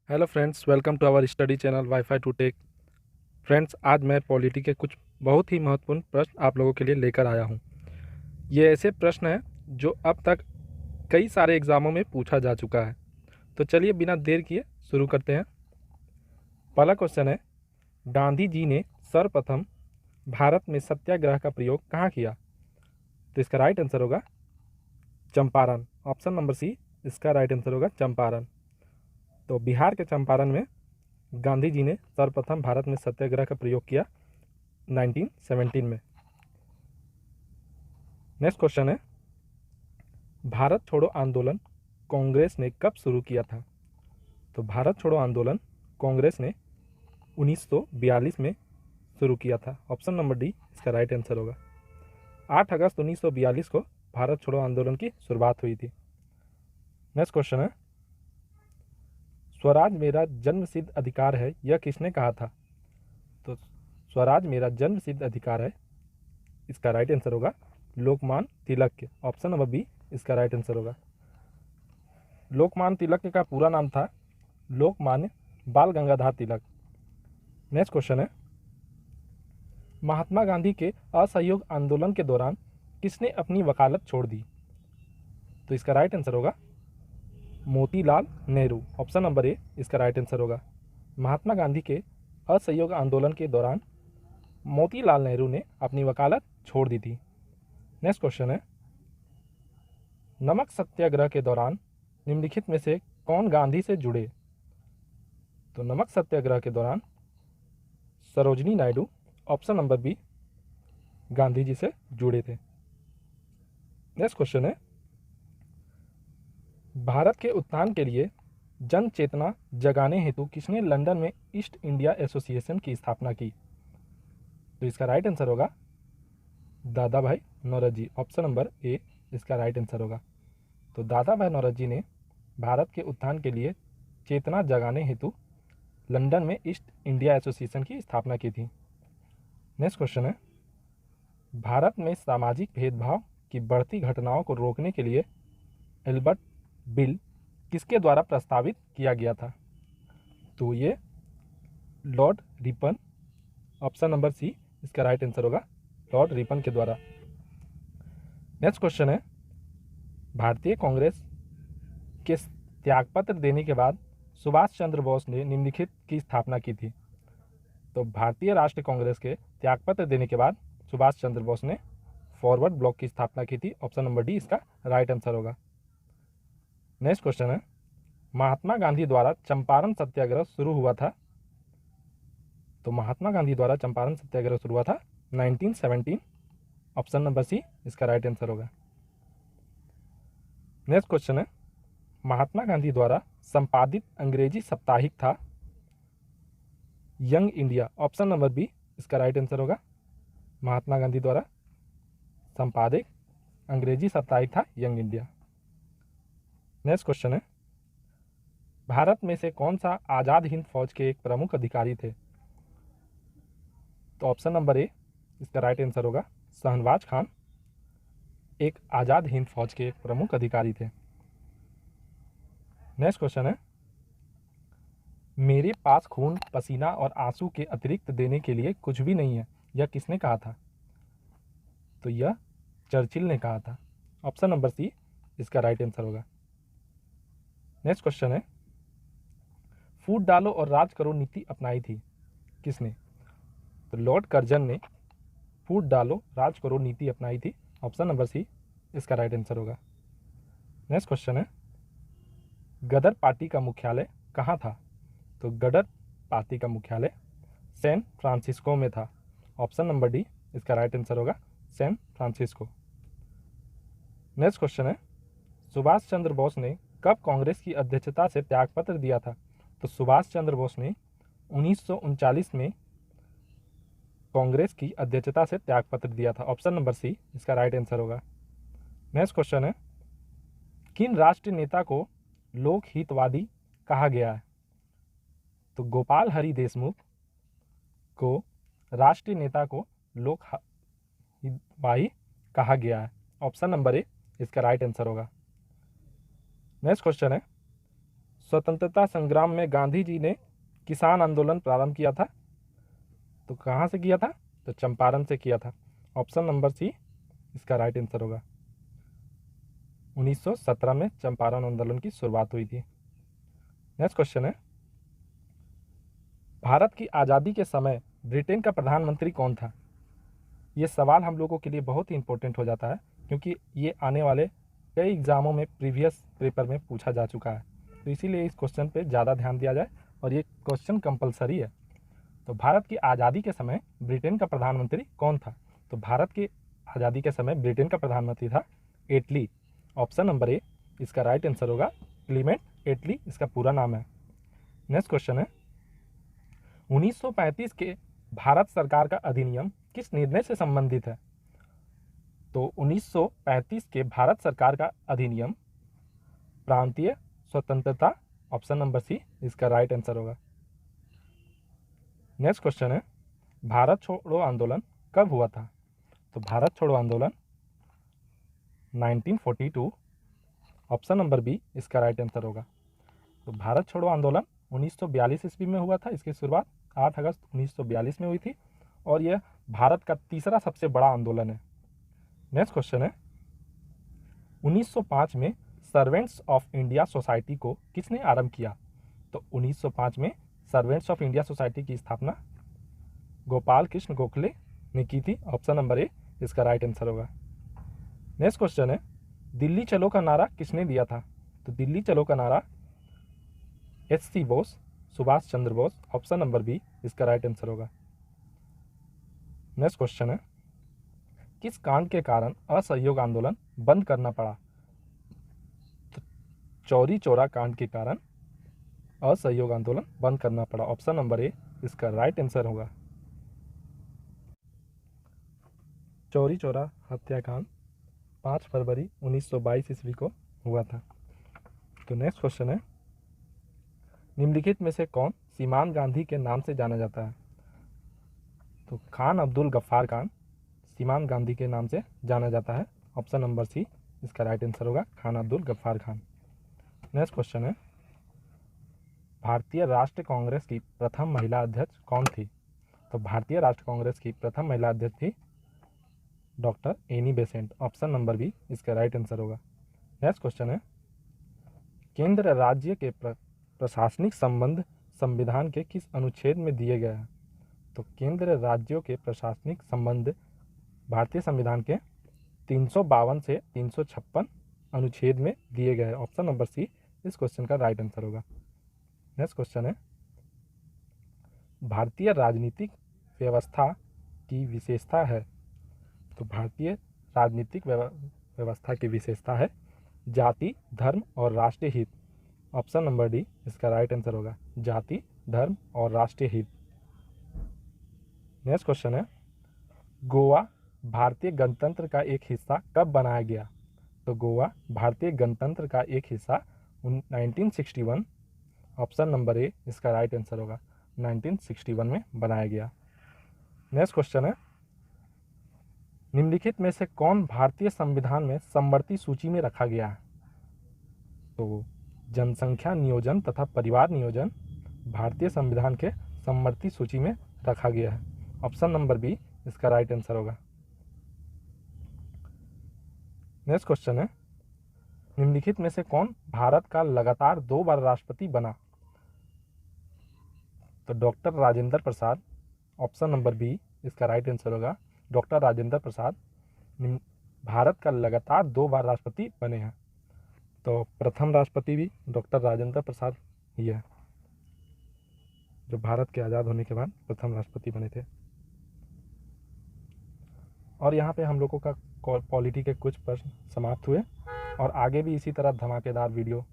Hello friends, welcome to our study channel wifi to tech. Friends, आज मैं polity के कुछ बहुत ही महत्वपूर्ण प्रश्न आप लोगों के लिए लेकर आया हूं। ये ऐसे प्रश्न हैं जो अब तक कई सारे एग्ज़ामों में पूछा जा चुका है। तो चलिए बिना देर किए शुरू करते हैं। पहला क्वेश्चन है, गांधी जी ने सर्वप्रथम भारत में सत्याग्रह का प्रयोग कहाँ किया? तो इसका राइट आंसर होगा चंपारण। ऑप्शन नंबर सी इसका राइट आंसर होगा चंपारण। तो बिहार के चंपारण में गांधी जी ने सर्वप्रथम भारत में सत्याग्रह का प्रयोग किया 1917 में। नेक्स्ट क्वेश्चन है, भारत छोड़ो आंदोलन कांग्रेस ने कब शुरू किया था? तो भारत छोड़ो आंदोलन कांग्रेस ने 1942 में शुरू किया था। ऑप्शन नंबर डी इसका राइट आंसर होगा। 8 अगस्त 1942 को भारत छोड़ो आंदोलन की शुरुआत हुई थी। नेक्स्ट क्वेश्चन है, स्वराज मेरा जन्मसिद्ध अधिकार है, यह किसने कहा था? तो स्वराज मेरा जन्मसिद्ध अधिकार है, इसका राइट आंसर होगा लोकमान्य तिलक के। ऑप्शन नंबर बी इसका राइट आंसर होगा। लोकमान्य तिलक का पूरा नाम था लोकमान्य बाल गंगाधर तिलक। नेक्स्ट क्वेश्चन है, महात्मा गांधी के असहयोग आंदोलन के दौरान किसने अपनी वकालत छोड़ दी? तो इसका राइट आंसर होगा Motilal Nehru. Option number A इसका राइट आंसर होगा। महात्मा गांधी के असहयोग आंदोलन के दौरान मोतीलाल नेहरू ने अपनी वकालत छोड़ दी थी। नेक्स्ट क्वेश्चन है, नमक सत्याग्रह के दौरान निम्नलिखित में से कौन गांधी से जुड़े? तो नमक सत्याग्रह के दौरान Sarojini Naidu, option number B, Gandhi ji से जुड़े थे। नेक्स्ट क्वेश्चन है, भारत के उत्थान के लिए जन चेतना जगाने हेतु किसने लंदन में ईस्ट इंडिया एसोसिएशन की स्थापना की? तो इसका राइट आंसर होगा दादा भाई नौरोजी। ऑप्शन नंबर ए इसका राइट आंसर होगा। तो दादा भाई नौरोजी ने भारत के उत्थान के लिए चेतना जगाने हेतु लंदन में ईस्ट इंडिया एसोसिएशन की स्थापना की थी। नेक्स्ट क्वेश्चन है, भारत में सामाजिक भेदभाव की बढ़ती घटनाओं को रोकने के लिए एल्बर्ट बिल किसके द्वारा प्रस्तावित किया गया था? तो ये Lord Ripon. Option number C इसका राइट आंसर होगा लॉर्ड रिपन के द्वारा। नेक्स्ट क्वेश्चन है, भारतीय कांग्रेस के त्यागपत्र देने के बाद सुभाष चंद्र बोस ने निम्नलिखित की स्थापना की थी। तो भारतीय राष्ट्रीय कांग्रेस के त्यागपत्र देने के बाद सुभाष चंद्र बोस ने फॉरवर्ड ब्लॉक की स्थापना की थी। ऑप्शन नंबर डी इसका राइट आंसर होगा। नेक्स्ट क्वेश्चन है, महात्मा गांधी द्वारा चंपारण सत्याग्रह शुरू हुआ था? तो महात्मा गांधी द्वारा चंपारण सत्याग्रह शुरू हुआ था 1917। ऑप्शन नंबर सी इसका राइट आंसर होगा। नेक्स्ट क्वेश्चन है, महात्मा गांधी द्वारा संपादित अंग्रेजी साप्ताहिक था young India. Option number B इसका राइट आंसर होगा। महात्मा गांधी द्वारा संपादित अंग्रेजी साप्ताहिक था यंग इंडिया। नेक्स्ट क्वेश्चन है, भारत में से कौन सा आज़ाद हिंद फौज के एक प्रमुख अधिकारी थे? तो ऑप्शन नंबर ए इसका राइट आंसर होगा शहनवाज खान एक आज़ाद हिंद फौज के एक प्रमुख अधिकारी थे। नेक्स्ट क्वेश्चन है, मेरे पास खून पसीना और आंसू के अतिरिक्त देने के लिए कुछ भी नहीं है, यह किसने कहा था? तो यह चर्चिल ने कहा था। ऑप्शन नंबर सी इसका राइट आंसर होगा। नेक्स्ट क्वेश्चन है, फूट डालो और राज करो नीति अपनाई थी किसने? तो लॉर्ड कर्जन ने फूट डालो राज करो नीति अपनाई थी। ऑप्शन नंबर सी इसका राइट आंसर होगा। नेक्स्ट क्वेश्चन है, गदर पार्टी का मुख्यालय कहाँ था? तो गदर पार्टी का मुख्यालय सैन फ्रांसिस्को में था। ऑप्शन नंबर डी इसका राइट आंसर होगा सैन फ्रांसिस्को। नेक्स्ट क्वेश्चन है, सुभाष चंद्र बोस ने कब कांग्रेस की अध्यक्षता से त्यागपत्र दिया था? तो सुभाष चंद्र बोस ने 1939 में कांग्रेस की अध्यक्षता से त्यागपत्र दिया था। ऑप्शन नंबर सी इसका राइट आंसर होगा। नेक्स्ट क्वेश्चन है, किन राष्ट्रीय नेता को लोक हितवादी कहा गया है? तो गोपाल हरि देशमुख को राष्ट्रीय नेता को लोक हितवादी कहा गया है। ऑप्शन नंबर ए इसका राइट आंसर होगा। नेक्स्ट क्वेश्चन है, स्वतंत्रता संग्राम में गांधी जी ने किसान आंदोलन प्रारंभ किया था? तो कहाँ से किया था? तो चंपारण से किया था। ऑप्शन नंबर सी इसका राइट आंसर होगा। 1917 में चंपारण आंदोलन की शुरुआत हुई थी। नेक्स्ट क्वेश्चन है, भारत की आज़ादी के समय ब्रिटेन का प्रधानमंत्री कौन था? ये सवाल हम लोगों के लिए बहुत ही इंपॉर्टेंट हो जाता है, क्योंकि ये आने वाले कई एग्जामों में प्रीवियस पेपर में पूछा जा चुका है, तो इसीलिए इस क्वेश्चन पे ज़्यादा ध्यान दिया जाए और ये क्वेश्चन कंपलसरी है। तो भारत की आज़ादी के समय ब्रिटेन का प्रधानमंत्री कौन था? तो भारत की आज़ादी के समय ब्रिटेन का प्रधानमंत्री था एटली। ऑप्शन नंबर ए इसका राइट आंसर होगा। क्लीमेंट एटली इसका पूरा नाम है। नेक्स्ट क्वेश्चन है, 1935 के भारत सरकार का अधिनियम किस निर्णय से संबंधित है? तो 1935 के भारत सरकार का अधिनियम प्रांतीय स्वतंत्रता, ऑप्शन नंबर सी इसका राइट आंसर होगा। नेक्स्ट क्वेश्चन है, भारत छोड़ो आंदोलन कब हुआ था? तो भारत छोड़ो आंदोलन 1942, ऑप्शन नंबर बी इसका राइट आंसर होगा। तो भारत छोड़ो आंदोलन 1942 ईस्वी में हुआ था। इसकी शुरुआत 8 अगस्त 1942 में हुई थी और यह भारत का तीसरा सबसे बड़ा आंदोलन है। नेक्स्ट क्वेश्चन है, 1905 में सर्वेंट्स ऑफ इंडिया सोसाइटी को किसने आरंभ किया? तो 1905 में सर्वेंट्स ऑफ इंडिया सोसाइटी की स्थापना गोपाल कृष्ण गोखले ने की थी। ऑप्शन नंबर ए इसका राइट आंसर होगा। नेक्स्ट क्वेश्चन है, दिल्ली चलो का नारा किसने दिया था? तो दिल्ली चलो का नारा एच.सी. Bose, Subhash Chandra Bose, option number B इसका राइट आंसर होगा। नेक्स्ट क्वेश्चन है, किस कांड के कारण असहयोग आंदोलन बंद करना पड़ा? तो चौरी चौरा कांड के कारण असहयोग आंदोलन बंद करना पड़ा। ऑप्शन नंबर ए इसका राइट आंसर होगा। चौरी चौरा हत्याकांड 5 फरवरी 1922 ईस्वी को हुआ था। तो नेक्स्ट क्वेश्चन है, निम्नलिखित में से कौन सीमांत गांधी के नाम से जाना जाता है? तो खान अब्दुल गफ्फार खान सीमांत गांधी के नाम से जाना जाता है। ऑप्शन नंबर सी इसका राइट आंसर होगा, खान अब्दुल गफ्फार खान। नेक्स्ट क्वेश्चन है, भारतीय राष्ट्रीय कांग्रेस की प्रथम महिला अध्यक्ष कौन थी? तो भारतीय राष्ट्रीय कांग्रेस की प्रथम महिला अध्यक्ष थी doctor Annie Besant. Option number B इसका राइट आंसर होगा। नेक्स्ट क्वेश्चन है, केंद्र राज्य के प्रशासनिक संबंध संविधान के किस अनुच्छेद में दिए गए हैं? तो केंद्र राज्यों के प्रशासनिक संबंध भारतीय संविधान के 352 से 356 अनुच्छेद में दिए गए हैं। ऑप्शन नंबर सी इस क्वेश्चन का राइट आंसर होगा। नेक्स्ट क्वेश्चन है, भारतीय राजनीतिक व्यवस्था की विशेषता है? तो भारतीय राजनीतिक व्यवस्था की विशेषता है जाति, धर्म और राष्ट्रीय हित। ऑप्शन नंबर डी इसका राइट आंसर होगा, जाति, धर्म और राष्ट्रीय हित। नेक्स्ट क्वेश्चन है, गोवा भारतीय गणतंत्र का एक हिस्सा कब बनाया गया? तो गोवा भारतीय गणतंत्र का एक हिस्सा 1961, ऑप्शन नंबर ए इसका राइट आंसर होगा, 1961 में बनाया गया। नेक्स्ट क्वेश्चन है, निम्नलिखित में से कौन भारतीय संविधान में समवर्ती सूची में रखा गया है? तो जनसंख्या नियोजन तथा परिवार नियोजन भारतीय संविधान के समवर्ती सूची में रखा गया है। ऑप्शन नंबर बी इसका राइट आंसर होगा। नेक्स्ट क्वेश्चन है, निम्नलिखित में से कौन भारत का लगातार 2 बार राष्ट्रपति बना? तो doctor Rajendra Prasad. Option number B इसका राइट आंसर होगा, डॉक्टर राजेंद्र प्रसाद भारत का लगातार 2 बार राष्ट्रपति बने हैं। तो प्रथम राष्ट्रपति भी डॉक्टर राजेंद्र प्रसाद ही है, जो भारत के आज़ाद होने के बाद प्रथम राष्ट्रपति बने थे। और यहाँ पे हम लोगों का पॉलिटी के कुछ प्रश्न समाप्त हुए और आगे भी इसी तरह धमाकेदार वीडियो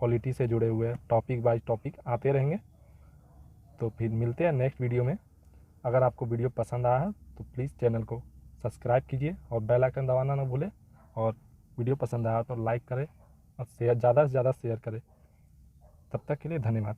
पॉलिटी से जुड़े हुए टॉपिक बाय टॉपिक आते रहेंगे। तो फिर मिलते हैं नेक्स्ट वीडियो में। अगर आपको वीडियो पसंद आया है तो प्लीज़ चैनल को सब्सक्राइब कीजिए और बेल आइकन दबाना ना भूलें, और वीडियो पसंद आया तो लाइक करें और ज़्यादा से ज़्यादा शेयर करें। तब तक के लिए धन्यवाद।